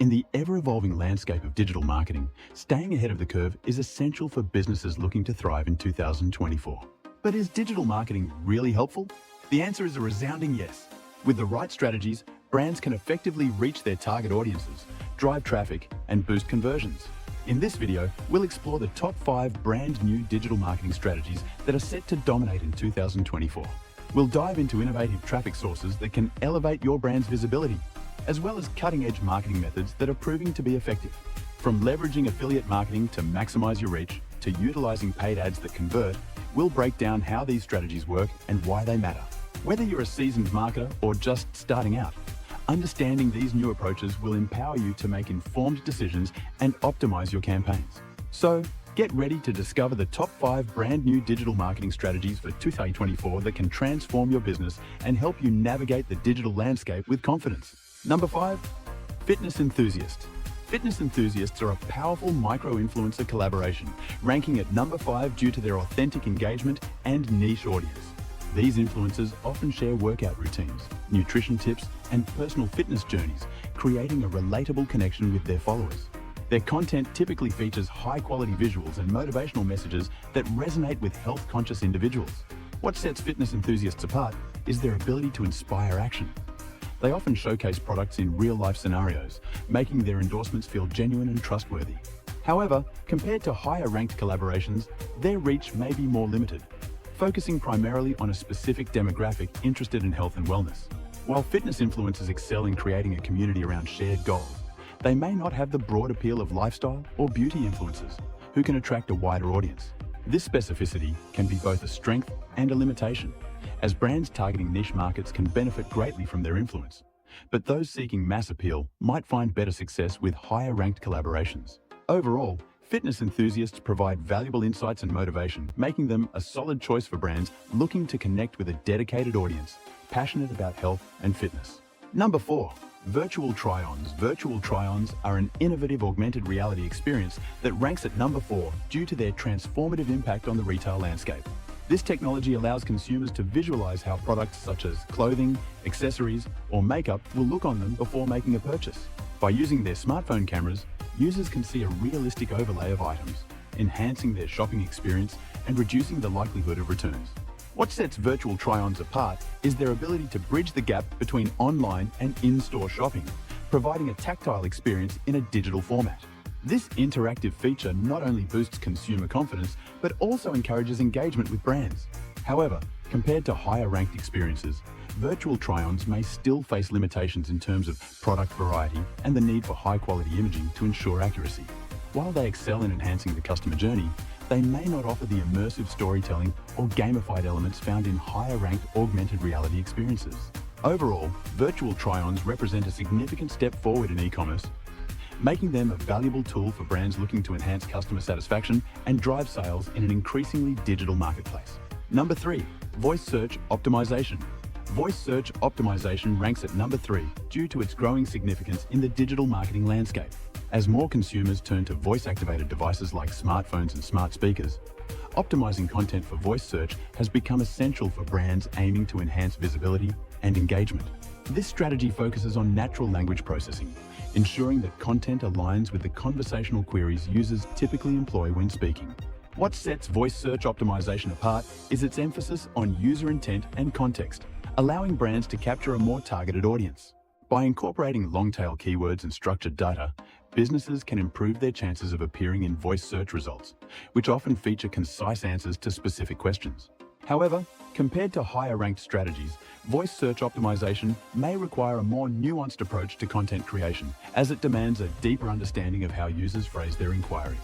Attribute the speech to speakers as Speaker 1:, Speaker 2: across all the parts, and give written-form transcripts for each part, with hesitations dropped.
Speaker 1: In the ever-evolving landscape of digital marketing, staying ahead of the curve is essential for businesses looking to thrive in 2024. But is digital marketing really helpful? The answer is a resounding yes. With the right strategies, brands can effectively reach their target audiences, drive traffic, and boost conversions. In this video, we'll explore the top 5 brand new digital marketing strategies that are set to dominate in 2024. We'll dive into innovative traffic sources that can elevate your brand's visibility, as well as cutting-edge marketing methods that are proving to be effective. From leveraging affiliate marketing to maximize your reach, to utilizing paid ads that convert, we'll break down how these strategies work and why they matter. Whether you're a seasoned marketer or just starting out, understanding these new approaches will empower you to make informed decisions and optimize your campaigns. So, get ready to discover the top 5 brand new digital marketing strategies for 2024 that can transform your business and help you navigate the digital landscape with confidence. Number 5, fitness enthusiast. Fitness enthusiasts are a powerful micro-influencer collaboration, ranking at number 5 due to their authentic engagement and niche audience. These influencers often share workout routines, nutrition tips, and personal fitness journeys, creating a relatable connection with their followers. Their content typically features high-quality visuals and motivational messages that resonate with health-conscious individuals. What sets fitness enthusiasts apart is their ability to inspire action. They often showcase products in real-life scenarios, making their endorsements feel genuine and trustworthy. However, compared to higher-ranked collaborations, their reach may be more limited, focusing primarily on a specific demographic interested in health and wellness. While fitness influencers excel in creating a community around shared goals, they may not have the broad appeal of lifestyle or beauty influencers, who can attract a wider audience. This specificity can be both a strength and a limitation, as brands targeting niche markets can benefit greatly from their influence. But those seeking mass appeal might find better success with higher-ranked collaborations. Overall, fitness enthusiasts provide valuable insights and motivation, making them a solid choice for brands looking to connect with a dedicated audience, passionate about health and fitness. Number 4, virtual try-ons. Virtual try-ons are an innovative augmented reality experience that ranks at number 4 due to their transformative impact on the retail landscape. This technology allows consumers to visualize how products such as clothing, accessories, or makeup will look on them before making a purchase. By using their smartphone cameras, users can see a realistic overlay of items, enhancing their shopping experience and reducing the likelihood of returns. What sets virtual try-ons apart is their ability to bridge the gap between online and in-store shopping, providing a tactile experience in a digital format. This interactive feature not only boosts consumer confidence, but also encourages engagement with brands. However, compared to higher-ranked experiences, virtual try-ons may still face limitations in terms of product variety and the need for high-quality imaging to ensure accuracy. While they excel in enhancing the customer journey, they may not offer the immersive storytelling or gamified elements found in higher-ranked augmented reality experiences. Overall, virtual try-ons represent a significant step forward in e-commerce, making them a valuable tool for brands looking to enhance customer satisfaction and drive sales in an increasingly digital marketplace. Number 3, voice search optimization. Voice search optimization ranks at number 3 due to its growing significance in the digital marketing landscape. As more consumers turn to voice-activated devices like smartphones and smart speakers, optimizing content for voice search has become essential for brands aiming to enhance visibility and engagement. This strategy focuses on natural language processing, ensuring that content aligns with the conversational queries users typically employ when speaking. What sets voice search optimization apart is its emphasis on user intent and context, allowing brands to capture a more targeted audience. By incorporating long-tail keywords and structured data, businesses can improve their chances of appearing in voice search results, which often feature concise answers to specific questions. However, compared to higher-ranked strategies, voice search optimization may require a more nuanced approach to content creation, as it demands a deeper understanding of how users phrase their inquiries.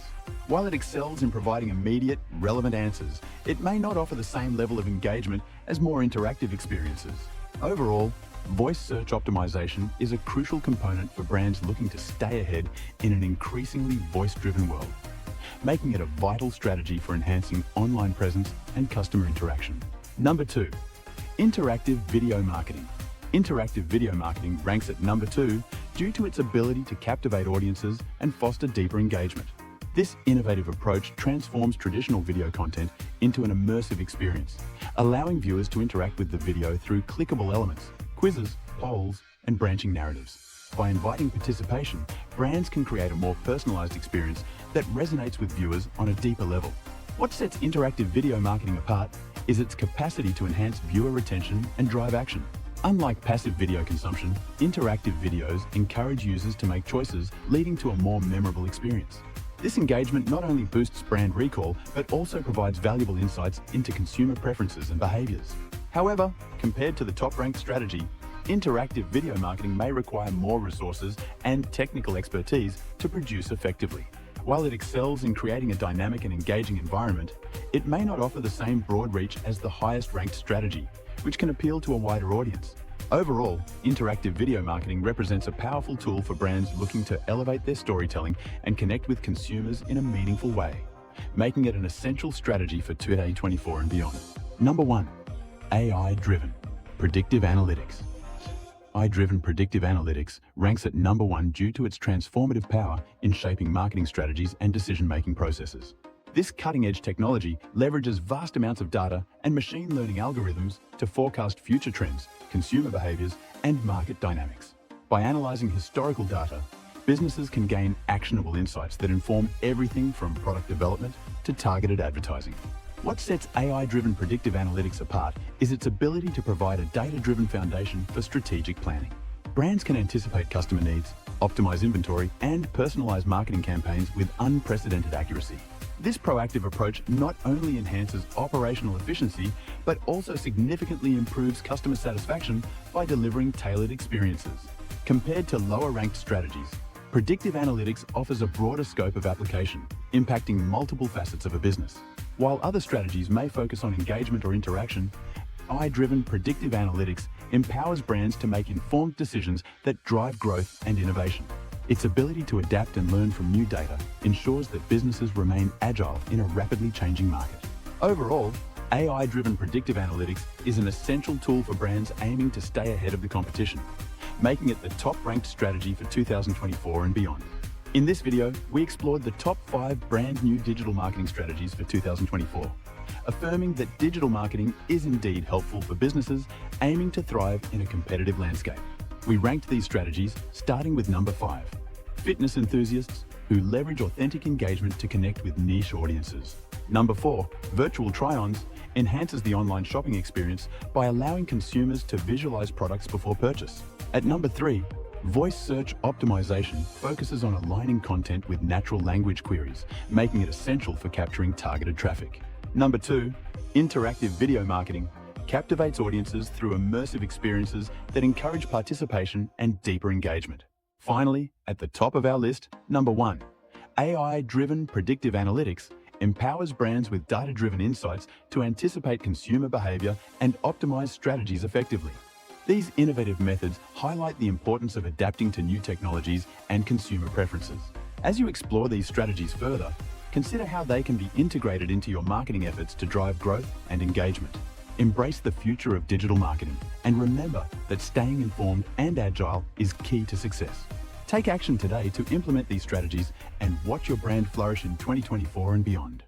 Speaker 1: While it excels in providing immediate, relevant answers, it may not offer the same level of engagement as more interactive experiences. Overall, voice search optimization is a crucial component for brands looking to stay ahead in an increasingly voice-driven world, making it a vital strategy for enhancing online presence and customer interaction. Number 2, interactive video marketing. Interactive video marketing ranks at number 2 due to its ability to captivate audiences and foster deeper engagement. This innovative approach transforms traditional video content into an immersive experience, allowing viewers to interact with the video through clickable elements, quizzes, polls, and branching narratives. By inviting participation, brands can create a more personalized experience that resonates with viewers on a deeper level. What sets interactive video marketing apart is its capacity to enhance viewer retention and drive action. Unlike passive video consumption, interactive videos encourage users to make choices, leading to a more memorable experience. This engagement not only boosts brand recall, but also provides valuable insights into consumer preferences and behaviors. However, compared to the top-ranked strategy, interactive video marketing may require more resources and technical expertise to produce effectively. While it excels in creating a dynamic and engaging environment, it may not offer the same broad reach as the highest-ranked strategy, which can appeal to a wider audience. Overall, interactive video marketing represents a powerful tool for brands looking to elevate their storytelling and connect with consumers in a meaningful way, making it an essential strategy for 2024 and beyond. Number 1. AI-driven predictive analytics. AI-driven predictive analytics ranks at number 1 due to its transformative power in shaping marketing strategies and decision-making processes. This cutting-edge technology leverages vast amounts of data and machine learning algorithms to forecast future trends, consumer behaviors, and market dynamics. By analyzing historical data, businesses can gain actionable insights that inform everything from product development to targeted advertising. What sets AI-driven predictive analytics apart is its ability to provide a data-driven foundation for strategic planning. Brands can anticipate customer needs, optimize inventory, and personalize marketing campaigns with unprecedented accuracy. This proactive approach not only enhances operational efficiency, but also significantly improves customer satisfaction by delivering tailored experiences. Compared to lower-ranked strategies, predictive analytics offers a broader scope of application, impacting multiple facets of a business. While other strategies may focus on engagement or interaction, AI-driven predictive analytics empowers brands to make informed decisions that drive growth and innovation. Its ability to adapt and learn from new data ensures that businesses remain agile in a rapidly changing market. Overall, AI-driven predictive analytics is an essential tool for brands aiming to stay ahead of the competition, making it the top-ranked strategy for 2024 and beyond. In this video, we explored the top 5 brand new digital marketing strategies for 2024, affirming that digital marketing is indeed helpful for businesses aiming to thrive in a competitive landscape. We ranked these strategies starting with number 5, fitness enthusiasts who leverage authentic engagement to connect with niche audiences. Number 4, virtual try-ons enhances the online shopping experience by allowing consumers to visualize products before purchase. At number 3, voice search optimization focuses on aligning content with natural language queries, making it essential for capturing targeted traffic. Number 2, interactive video marketing captivates audiences through immersive experiences that encourage participation and deeper engagement. Finally, at the top of our list, number 1, AI-driven predictive analytics empowers brands with data-driven insights to anticipate consumer behavior and optimize strategies effectively. These innovative methods highlight the importance of adapting to new technologies and consumer preferences. As you explore these strategies further, consider how they can be integrated into your marketing efforts to drive growth and engagement. Embrace the future of digital marketing and remember that staying informed and agile is key to success. Take action today to implement these strategies and watch your brand flourish in 2024 and beyond.